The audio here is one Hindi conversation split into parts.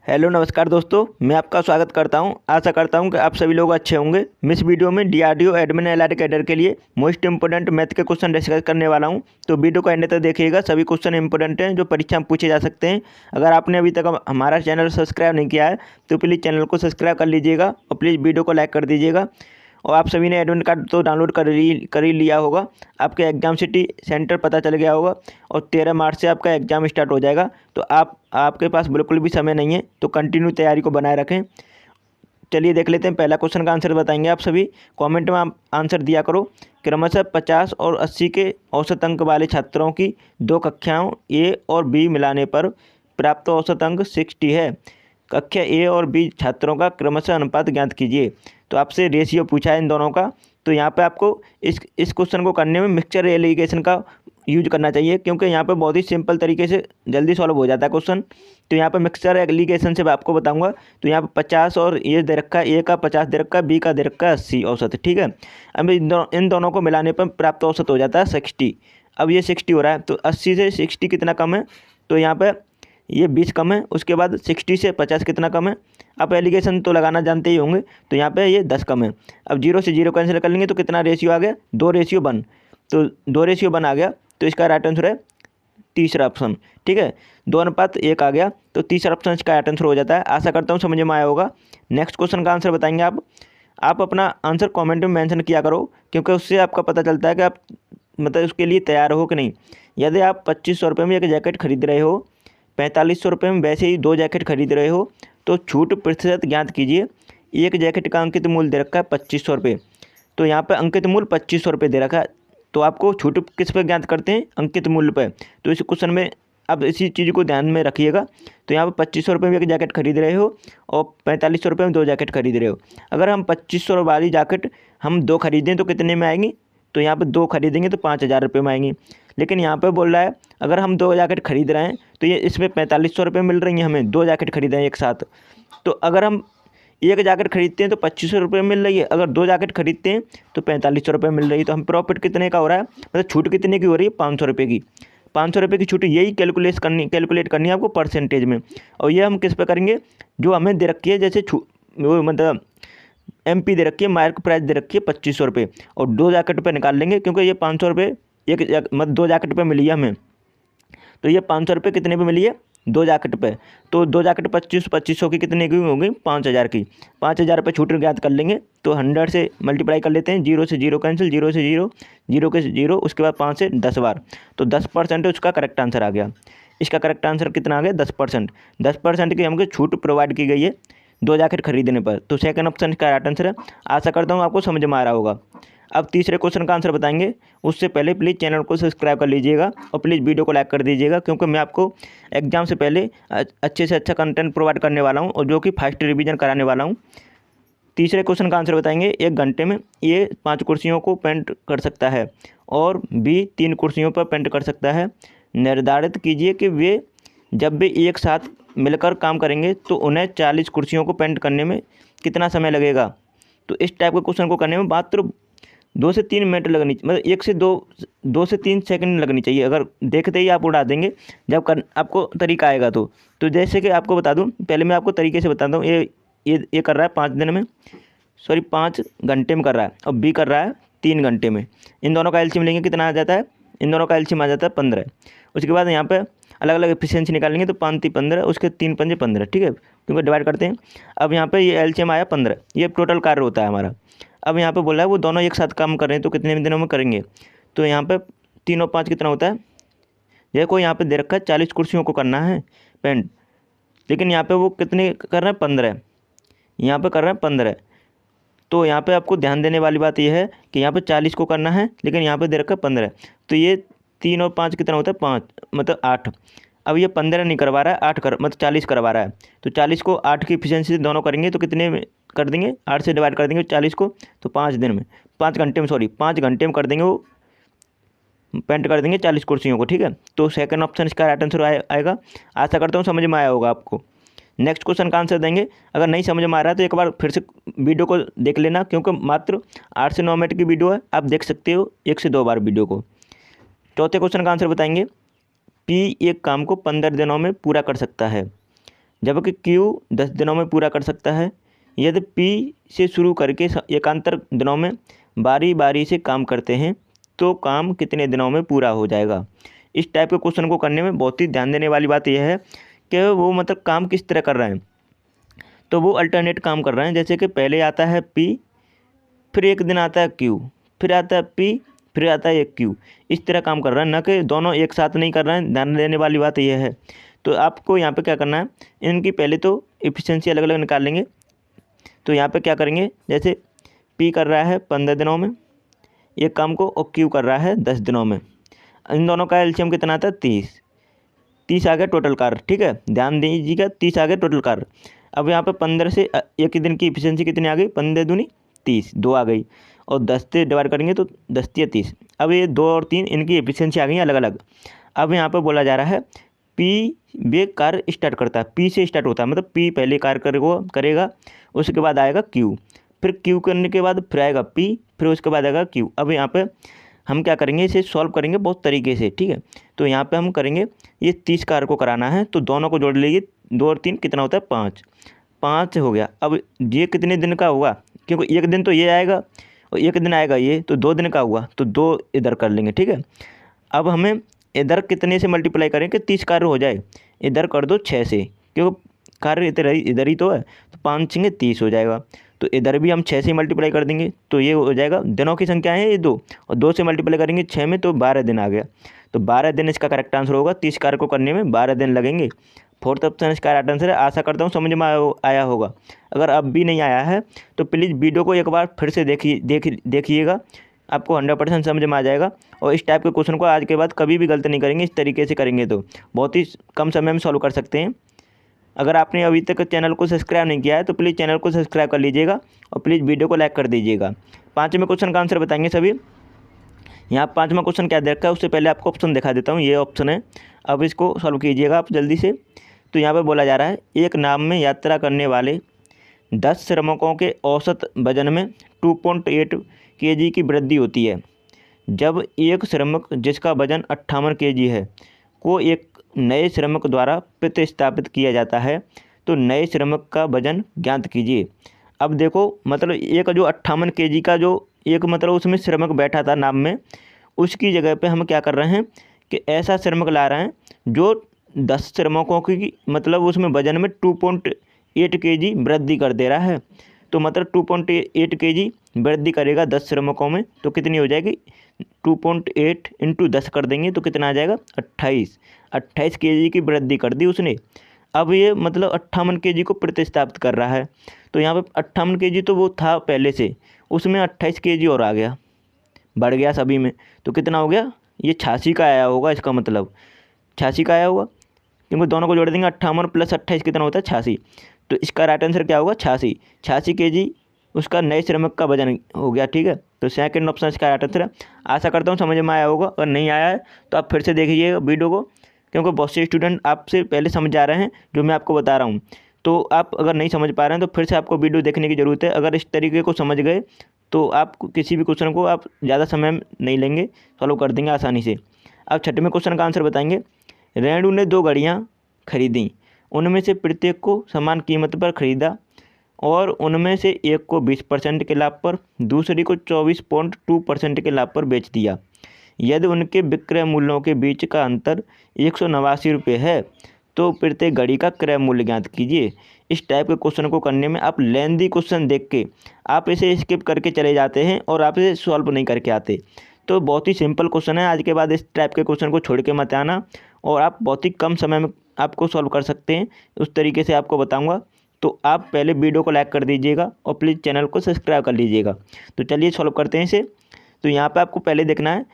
हेलो नमस्कार दोस्तों, मैं आपका स्वागत करता हूं। आशा करता हूं कि आप सभी लोग अच्छे होंगे। मैं इस वीडियो में डीआरडीओ एडमिन एलआर कैडर के लिए मोस्ट इंपोर्टेंट मैथ के क्वेश्चन डिस्कस करने वाला हूं। तो वीडियो को एंड तक देखिएगा। सभी क्वेश्चन इंपोर्टेंट हैं जो परीक्षा में पूछे जा सकते हैं। अगर आपने अभी तक हमारा चैनल सब्सक्राइब नहीं किया है तो प्लीज़ चैनल को सब्सक्राइब कर लीजिएगा और प्लीज़ वीडियो को लाइक कर दीजिएगा। और आप सभी ने एडमिट कार्ड तो डाउनलोड कर ही लिया होगा। आपके एग्ज़ाम सिटी सेंटर पता चल गया होगा और 13 मार्च से आपका एग्ज़ाम स्टार्ट हो जाएगा। तो आपके पास बिल्कुल भी समय नहीं है, तो कंटिन्यू तैयारी को बनाए रखें। चलिए देख लेते हैं। पहला क्वेश्चन का आंसर बताएंगे आप सभी। कमेंट में आप आंसर दिया करो। क्रमशः 50 और 80 के औसत अंक वाले छात्रों की दो कक्षाओं ए और बी मिलाने पर प्राप्त औसत अंक 60 है। कक्षा ए और बी छात्रों का क्रमशः अनुपात ज्ञात कीजिए। तो आपसे रेशियो पूछा है इन दोनों का। तो यहाँ पे आपको इस क्वेश्चन को करने में मिक्सचर एलिगेशन का यूज करना चाहिए, क्योंकि यहाँ पे बहुत ही सिंपल तरीके से जल्दी सॉल्व हो जाता है क्वेश्चन। तो यहाँ पे मिक्सचर एलिगेशन से मैं आपको बताऊंगा। तो यहाँ पे 50 और ये दे रखा है, ए का 50 दे रखा है, बी का दे रखा है 80 औसत, ठीक है। अब इन दोनों को मिलाने पर प्राप्त औसत हो जाता है 60। अब ये 60 हो रहा है, तो 80 से 60 कितना कम है? तो यहाँ पे ये 20 कम है। उसके बाद 60 से 50 कितना कम है? आप एलिगेशन तो लगाना जानते ही होंगे। तो यहाँ पे ये 10 कम है। अब 0 से 0 कैंसिल कर लेंगे तो कितना रेशियो आ गया? 2:1। तो 2:1 आ गया। तो इसका राइट आंसर है तीसरा ऑप्शन, ठीक है। 2:1 आ गया, तो तीसरा ऑप्शन इसका राइट आंसर हो जाता है। आशा करता हूँ समझ में आया होगा। नेक्स्ट क्वेश्चन का आंसर बताएंगे आप अपना आंसर कमेंट में मेंशन किया करो, क्योंकि उससे आपका पता चलता है कि आप मतलब उसके लिए तैयार हो कि नहीं। यदि आप 2500 रुपये में एक जैकेट खरीद रहे हो, 4500 रुपये में वैसे ही 2 जैकेट खरीद रहे हो, तो छूट प्रतिशत ज्ञात कीजिए। एक जैकेट का अंकित मूल्य दे रखा है 2500 रुपये। तो यहाँ पे अंकित मूल्य 2500 रुपये दे रखा है। तो आपको छूट किस पे ज्ञात करते हैं? अंकित मूल्य पे। तो इस क्वेश्चन में अब इसी चीज़ को ध्यान में रखिएगा। तो यहाँ पे 2500 रुपये में एक जैकेट खरीद रहे हो और 4500 रुपये में 2 जैकेट खरीद रहे हो। अगर हम 2500 वाली जैकेट हम 2 खरीदें तो कितने में आएंगी? तो यहाँ पे 2 खरीदेंगे तो 5000 रुपये में आएंगी। लेकिन यहाँ पे बोल रहा है अगर हम 2 जैकेट खरीद रहे हैं तो ये इसमें 4500 रुपये मिल रही हैं, हमें 2 जैकेट खरीद रहे हैं एक साथ। तो अगर हम एक जैकेट खरीदते हैं तो 2500 रुपये मिल रही है, अगर 2 जैकेट खरीदते हैं तो 4500 रुपये मिल रही है। तो हम प्रॉफिट कितने का हो रहा है, मतलब छूट कितने की हो रही है? 500 रुपये की। 500 रुपये की छूट, यही कैलकुलेट करनी है आपको परसेंटेज में। और ये हम किस पे करेंगे? जो हमें दे रखी है, जैसे वो मतलब MP दे रखी है, मार्क प्राइस दे रखी है 2500 रुपये, और 2 जैकेट पे निकाल लेंगे, क्योंकि ये 500 रुपये मतलब 2 जैकेट पे मिली है हमें। तो ये 500 रुपये कितने पे मिली है? 2 जैकेट पे। तो 2 जैकेट 2500 की कितने की होगी? 5000 की। 5000 रुपये छूट ज्ञात कर लेंगे। तो 100 से मल्टीप्लाई कर लेते हैं। 0 से 0 कैंसिल, 0 से 0, 0 के 0, उसके बाद 5 से 10 बार। तो 10% उसका करेक्ट आंसर आ गया। इसका करेक्ट आंसर कितना आ गया? 10%। 10% की हमको छूट प्रोवाइड की गई है 2 जैकेट खरीदने पर। तो सेकंड ऑप्शन का राइट आंसर है। आशा करता हूँ आपको समझ में आ रहा होगा। अब तीसरे क्वेश्चन का आंसर बताएंगे। उससे पहले प्लीज़ चैनल को सब्सक्राइब कर लीजिएगा और प्लीज़ वीडियो को लाइक कर दीजिएगा, क्योंकि मैं आपको एग्जाम से पहले अच्छे से अच्छा कंटेंट प्रोवाइड करने वाला हूं, और जो कि फास्ट रिवीजन कराने वाला हूं। तीसरे क्वेश्चन का आंसर बताएंगे। 1 घंटे में ए 5 कुर्सियों को पेंट कर सकता है और बी 3 कुर्सियों पर पेंट कर सकता है। निर्धारित कीजिए कि वे जब भी एक साथ मिलकर काम करेंगे तो उन्हें 40 कुर्सियों को पेंट करने में कितना समय लगेगा। तो इस टाइप के क्वेश्चन को करने में मात्र 2 से 3 मिनट लगनी, मतलब 1 से 2 से 3 सेकंड लगनी चाहिए। अगर देखते ही आप उड़ा देंगे जब आपको तरीका आएगा तो जैसे कि आपको बता दूं, पहले मैं आपको तरीके से बताता हूँ। ये कर रहा है 5 दिन में, सॉरी 5 घंटे में कर रहा है, और बी कर रहा है 3 घंटे में। इन दोनों का एलसीएम लेंगे, कितना आ जाता है? इन दोनों का एलसीएम आ जाता है 15। उसके बाद यहाँ पे अलग अलग एफिशिएंसी निकालेंगे, तो 5 3 15, उसके 3 पंजे 15, ठीक है, क्योंकि डिवाइड करते हैं। अब यहाँ पे ये एलसीएम आया 15, ये टोटल कार्य होता है हमारा। अब यहाँ पे बोला है वो दोनों एक साथ काम कर रहे हैं तो कितने दिनों में करेंगे। तो यहाँ पे 3 और 5 कितना होता है? देखो यहाँ पे दे रखा है 40 कुर्सियों को करना है पेंट, लेकिन यहाँ पे वो कितने कर रहे हैं? 15। यहाँ पे कर रहे हैं 15। तो यहाँ पे आपको ध्यान देने वाली बात यह है कि यहाँ पे 40 को करना है, लेकिन यहाँ पे दे रखा है 15। तो ये 3 और 5 कितना होता है? 5, मतलब 8। अब ये 15 नहीं करवा रहा है, 8 मतलब 40 करवा रहा है। तो 40 को 8 की एफिशिएंसी से दोनों करेंगे तो कितने में कर देंगे? 8 से डिवाइड कर देंगे 40 को, तो 5 दिन में, 5 घंटे में, सॉरी 5 घंटे में कर देंगे, वो पेंट कर देंगे 40 कुर्सियों को, ठीक है। तो सेकंड ऑप्शन इसका राइट आंसर आएगा। आशा करता हूँ समझ में आया होगा आपको। नेक्स्ट क्वेश्चन का आंसर देंगे। अगर नहीं समझ में आ रहा है तो एक बार फिर से वीडियो को देख लेना, क्योंकि मात्र 8 से 9 मिनट की वीडियो है, आप देख सकते हो 1 से 2 बार वीडियो को। चौथे क्वेश्चन का आंसर बताएंगे। पी एक काम को 15 दिनों में पूरा कर सकता है। जबकि क्यू 10 दिनों में पूरा कर सकता है। यदि पी से शुरू करके एकांतर दिनों में बारी बारी से काम करते हैं तो काम कितने दिनों में पूरा हो जाएगा। इस टाइप के क्वेश्चन को करने में बहुत ही ध्यान देने वाली बात यह है कि वो मतलब काम किस तरह कर रहे हैं। तो वो अल्टरनेट काम कर रहे हैं, जैसे कि पहले आता है पी, फिर एक दिन आता है क्यू, फिर आता है पी, फिर आता है एक क्यू। इस तरह काम कर रहा है, न कि दोनों एक साथ नहीं कर रहे हैं। ध्यान देने वाली बात यह है। तो आपको यहाँ पे क्या करना है, इनकी पहले तो एफिशिएंसी अलग अलग निकाल लेंगे। तो यहाँ पे क्या करेंगे, जैसे पी कर रहा है 15 दिनों में एक काम को, और क्यू कर रहा है 10 दिनों में। इन दोनों का एलसीएम कितना आता है, 30 आ गया टोटल कार्य। ठीक है, ध्यान दीजिएगा, 30 आ गया टोटल कार्य। अब यहाँ पे 15 से एक ही दिन की एफिशिएंसी कितनी आ गई, 15 दूनी 30, 2 आ गई। और 10 से डिवाइड करेंगे तो 10 या 30। अब ये 2 और 3 इनकी एफिशिएंसी आ गई अलग अलग। अब यहाँ पे बोला जा रहा है पी वे कार्य स्टार्ट करता है, पी से स्टार्ट होता है, मतलब पी पहले कार्य करेगा, उसके बाद आएगा क्यू, फिर क्यू करने के बाद फिर आएगा पी, फिर उसके बाद आएगा क्यू। अब यहाँ पे हम क्या करेंगे, इसे सॉल्व करेंगे बहुत तरीके से। ठीक है, तो यहाँ पे हम करेंगे, ये 30 कार्य को कराना है तो दोनों को जोड़ लीजिए, 2 और 3 कितना होता है, 5 हो गया। अब ये कितने दिन का हुआ, क्योंकि एक दिन तो ये आएगा और एक दिन आएगा ये, तो 2 दिन का हुआ, तो 2 इधर कर लेंगे। ठीक है, अब हमें इधर कितने से मल्टीप्लाई करें कि 30 कार्य हो जाए, इधर कर दो 6 से, क्योंकि कार्य इधर ही तो है, तो 5 छेंगे 30 हो जाएगा। तो इधर भी हम 6 से मल्टीप्लाई कर देंगे तो ये हो जाएगा, दिनों की संख्या है ये 2, और 2 से मल्टीप्लाई करेंगे 6 में तो 12 दिन आ गया। तो 12 दिन इसका करेक्ट आंसर होगा। 30 कार्य को करने में 12 दिन लगेंगे। 4th ऑप्शन इसका राइट आंसर है। आशा करता हूँ समझ में आया होगा। अगर अब भी नहीं आया है तो प्लीज़ वीडियो को एक बार फिर से देखिएगा, आपको 100% समझ में आ जाएगा। और इस टाइप के क्वेश्चन को आज के बाद कभी भी गलत नहीं करेंगे, इस तरीके से करेंगे तो बहुत ही कम समय में सॉल्व कर सकते हैं। अगर आपने अभी तक चैनल को सब्सक्राइब नहीं किया है तो प्लीज़ चैनल को सब्सक्राइब कर लीजिएगा और प्लीज़ वीडियो को लाइक कर दीजिएगा। 5वें क्वेश्चन का आंसर बताएंगे सभी। यहाँ 5वां क्वेश्चन क्या दे रखा है, उससे पहले आपको ऑप्शन दिखा देता हूँ। ये ऑप्शन है, अब इसको सॉल्व कीजिएगा आप जल्दी से। तो यहाँ पर बोला जा रहा है, एक नाव में यात्रा करने वाले 10 श्रमिकों के औसत वजन में 2.8 kg की वृद्धि होती है। जब एक श्रमिक जिसका वजन 58 kg है को एक नए श्रमिक द्वारा प्रतिस्थापित किया जाता है तो नए श्रमिक का वजन ज्ञात कीजिए। अब देखो, मतलब एक जो 58 kg का जो एक मतलब उसमें श्रमिक बैठा था नाव में, उसकी जगह पे हम क्या कर रहे हैं कि ऐसा श्रमिक ला रहे हैं जो 10 श्रमिकों की मतलब उसमें वजन में 2.8 kg वृद्धि कर दे रहा है। तो मतलब 2.8 kg वृद्धि करेगा 10 श्रमिकों में, तो कितनी हो जाएगी, 2.8 इंटू 10 कर देंगे तो कितना आ जाएगा, 28 kg की वृद्धि कर दी उसने। अब ये मतलब 58 kg को प्रतिस्थापित कर रहा है। तो यहाँ पे 58 kg तो वो था पहले से, उसमें 28 kg और आ गया, बढ़ गया सभी में। तो कितना हो गया, ये 86 का आया होगा, इसका मतलब 86 का आया होगा, क्योंकि दोनों को जोड़ देंगे 58 प्लस 28 कितना होता है, 86। तो इसका राइट आंसर क्या होगा, 86 kg उसका नए श्रमिक का वजन हो गया। ठीक है, तो सेकंड ऑप्शन इसका राइट आंसर है। आशा करता हूँ समझ में आया होगा। अगर नहीं आया है तो आप फिर से देखिए वीडियो को, क्योंकि बहुत से स्टूडेंट आपसे पहले समझ जा रहे हैं जो मैं आपको बता रहा हूँ। तो आप अगर नहीं समझ पा रहे हैं तो फिर से आपको वीडियो देखने की ज़रूरत है। अगर इस तरीके को समझ गए तो आप किसी भी क्वेश्चन को आप ज़्यादा समय नहीं लेंगे, सॉल्व कर देंगे आसानी से। अब 6वें क्वेश्चन का आंसर बताएंगे। रेणु ने 2 घड़ियाँ खरीदी, उनमें से प्रत्येक को समान कीमत पर खरीदा और उनमें से एक को 20% के लाभ पर, दूसरी को 24.2% के लाभ पर बेच दिया। यदि उनके विक्रय मूल्यों के बीच का अंतर 189 रुपये है तो प्रत्येक घड़ी का क्रय मूल्य ज्ञात कीजिए। इस टाइप के क्वेश्चन को करने में आप लेंदी क्वेश्चन देख के आप इसे स्किप करके चले जाते हैं और आप इसे सॉल्व नहीं करके आते। तो बहुत ही सिंपल क्वेश्चन है। आज के बाद इस टाइप के क्वेश्चन को छोड़ के मत आना, और आप बहुत ही कम समय में आपको सॉल्व कर सकते हैं, उस तरीके से आपको बताऊँगा। तो आप पहले वीडियो को लाइक कर दीजिएगा और प्लीज़ चैनल को सब्सक्राइब कर लीजिएगा। तो चलिए सॉल्व करते हैं इसे। तो यहाँ पे आपको पहले देखना है,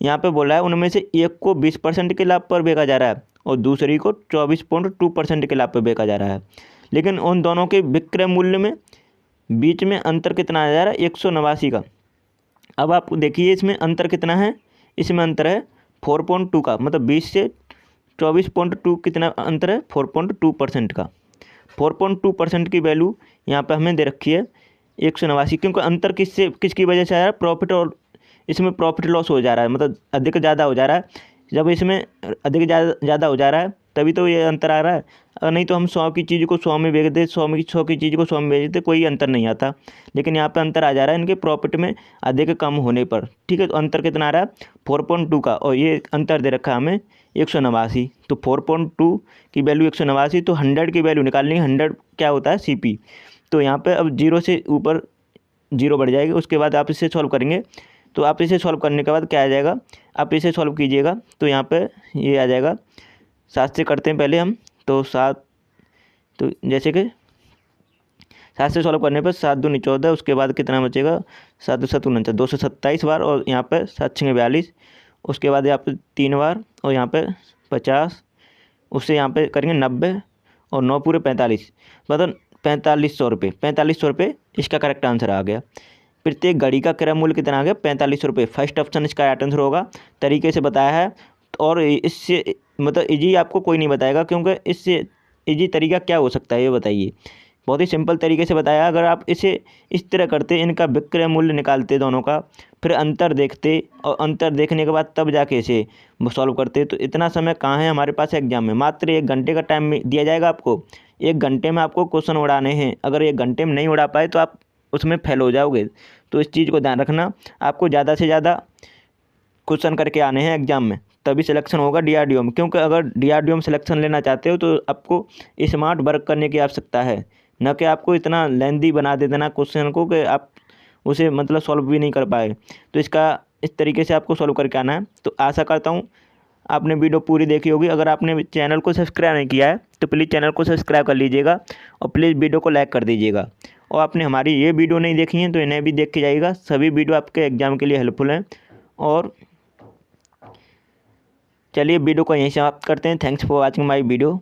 यहाँ पे बोला है उनमें से एक को 20% के लाभ पर बेचा जा रहा है और दूसरी को 24.2% के लाभ पर बेचा जा रहा है, लेकिन उन दोनों के विक्रय मूल्य में बीच में अंतर कितना आ जा रहा है, 189 का। अब आप देखिए इसमें अंतर कितना है, इसमें अंतर है 4.2 का, मतलब 20 से 24.2 कितना अंतर है, 4.2% का। 4.2% की वैल्यू यहाँ पे हमें दे रखी है 189, क्योंकि अंतर किसकी वजह से आ रहा है, प्रॉफिट, और इसमें प्रॉफिट लॉस हो जा रहा है, मतलब अधिक ज़्यादा हो जा रहा है। जब इसमें अधिक ज़्यादा हो जा रहा है तभी तो ये अंतर आ रहा है। नहीं तो हम 100 की चीज़ को 100 में बेच देते, 100 की चीज़ को 100 में बेच देते, कोई अंतर नहीं आता। लेकिन यहाँ पे अंतर आ जा रहा है इनके प्रॉफिट में आधे के कम होने पर। ठीक है, तो अंतर कितना आ रहा है 4.2 का, और ये अंतर दे रखा है हमें 189। तो 4.2 की वैल्यू 189, तो 100 की वैल्यू निकालनी है। 100 क्या होता है CP। तो यहाँ पे अब 0 से ऊपर 0 बढ़ जाएगी। उसके बाद आप इसे सॉल्व करेंगे, तो आप इसे सॉल्व करने के बाद क्या आ जाएगा, आप इसे सॉल्व कीजिएगा तो यहाँ पे ये आ जाएगा। 7 से करते हैं पहले हम, तो 7, तो जैसे कि 7 से सॉल्व करने पर 7 दूनी 14, उसके बाद कितना बचेगा 7 दो 7 49, 227 बार, और यहाँ पे 7 6 42, उसके बाद यहाँ पे 3 बार, और यहाँ पे 50, उससे यहाँ पे करेंगे 90, और 9 पूरे 45, मतलब 4500 रुपये। 4500 रुपये इसका करेक्ट आंसर आ गया। प्रत्येक घड़ी का क्रय मूल्य कितना आ गया 4500 रुपये। फर्स्ट ऑप्शन इसका राइट आंसर होगा, तरीके से बताया है। और इससे मतलब इजी आपको कोई नहीं बताएगा, क्योंकि इससे इजी तरीका क्या हो सकता है ये बताइए। बहुत ही सिंपल तरीके से बताया। अगर आप इसे इस तरह करते, इनका विक्रय मूल्य निकालते दोनों का, फिर अंतर देखते, और अंतर देखने के बाद तब जाके इसे सॉल्व करते, तो इतना समय कहाँ है हमारे पास एग्जाम में। मात्र 1 घंटे का टाइम दिया जाएगा आपको। 1 घंटे में आपको क्वेश्चन उड़ाने हैं। अगर 1 घंटे में नहीं उड़ा पाए तो आप उसमें फेल हो जाओगे। तो इस चीज़ को ध्यान रखना, आपको ज़्यादा से ज़्यादा क्वेश्चन करके आने हैं एग्जाम में, तभी सिलेक्शन होगा DRDO में। क्योंकि अगर DRDO में सिलेक्शन लेना चाहते हो तो आपको स्मार्ट वर्क करने की आवश्यकता है, न कि आपको इतना लेंदी बना दे देना क्वेश्चन को कि आप उसे मतलब सॉल्व भी नहीं कर पाए। तो इसका इस तरीके से आपको सॉल्व करके आना है। तो आशा करता हूँ आपने वीडियो पूरी देखी होगी। अगर आपने चैनल को सब्सक्राइब नहीं किया है तो प्लीज़ चैनल को सब्सक्राइब कर लीजिएगा, और प्लीज़ वीडियो को लाइक कर दीजिएगा। और आपने हमारी ये वीडियो नहीं देखी है तो इन्हें भी देख के जाइएगा। सभी वीडियो आपके एग्जाम के लिए हेल्पफुल हैं। और चलिए वीडियो को यहीं समाप्त करते हैं। Thanks for watching my video.